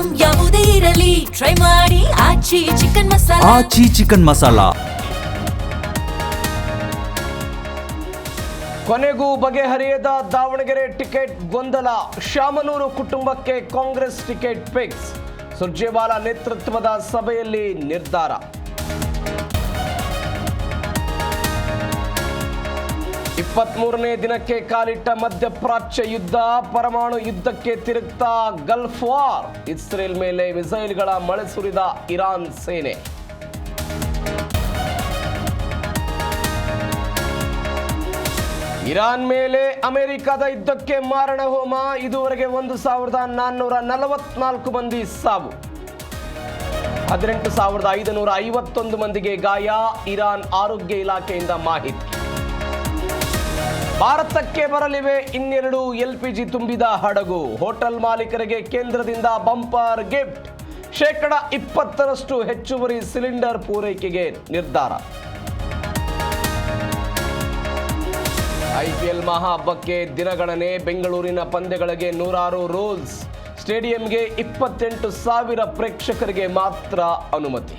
Item ಯಾವುದೇ ಇರಲಿ try ಮಾಡಿ ಆಚಿ ಚಿಕನ್ ಮಸಾಲಾ. ಆಚಿ ಚಿಕನ್ ಮಸಾಲಾ. ಕೊನೆಗೂ ಬಗೆಹರಿಯದ ದಾವಣಗೆರೆ ಟಿಕೆಟ್ ಗೊಂದಲ. ಶಾಮನೂರು ಕುಟುಂಬಕ್ಕೆ ಕಾಂಗ್ರೆಸ್ ಟಿಕೆಟ್ ಫಿಕ್ಸ್. ಸುರ್ಜೇವಾಲಾ ನೇತೃತ್ವದ ಸಭೆಯಲ್ಲಿ ನಿರ್ಧಾರ. ಇಪ್ಪತ್ಮೂರನೇ ದಿನಕ್ಕೆ ಕಾಲಿಟ್ಟ ಮಧ್ಯಪ್ರಾಚ್ಯ ಯುದ್ಧ. ಪರಮಾಣು ಯುದ್ಧಕ್ಕೆ ತಿರುಗ್ತಾ ಗಲ್ಫ್ ವಾರ್. ಇಸ್ರೇಲ್ ಮೇಲೆ ಮಿಸೈಲ್ಗಳ ಮಳೆ ಸುರಿದ ಇರಾನ್ ಸೇನೆ. ಇರಾನ್ ಮೇಲೆ ಅಮೆರಿಕದ ಯುದ್ಧಕ್ಕೆ ಮಾರಣ ಹೋಮ. ಇದುವರೆಗೆ 1444 ಮಂದಿ ಸಾವು, 18,551 ಮಂದಿಗೆ ಗಾಯ. ಇರಾನ್ ಆರೋಗ್ಯ ಇಲಾಖೆಯಿಂದ ಮಾಹಿತಿ. ಭಾರತಕ್ಕೆ ಬರಲಿವೆ 2 LPG ತುಂಬಿದ ಹಡಗು. ಹೋಟೆಲ್ ಮಾಲೀಕರಿಗೆ ಕೇಂದ್ರದಿಂದ ಬಂಪರ್ ಗಿಫ್ಟ್. 20% ಹೆಚ್ಚುವರಿ ಸಿಲಿಂಡರ್ ಪೂರೈಕೆಗೆ ನಿರ್ಧಾರ. IPL ಮಹಾಹಬ್ಬಕ್ಕೆ ದಿನಗಣನೆ. ಬೆಂಗಳೂರಿನ ಪಂದ್ಯಗಳಿಗೆ 106 ರೂಲ್ಸ್. ಸ್ಟೇಡಿಯಂಗೆ 28,000 ಪ್ರೇಕ್ಷಕರಿಗೆ ಮಾತ್ರ ಅನುಮತಿ.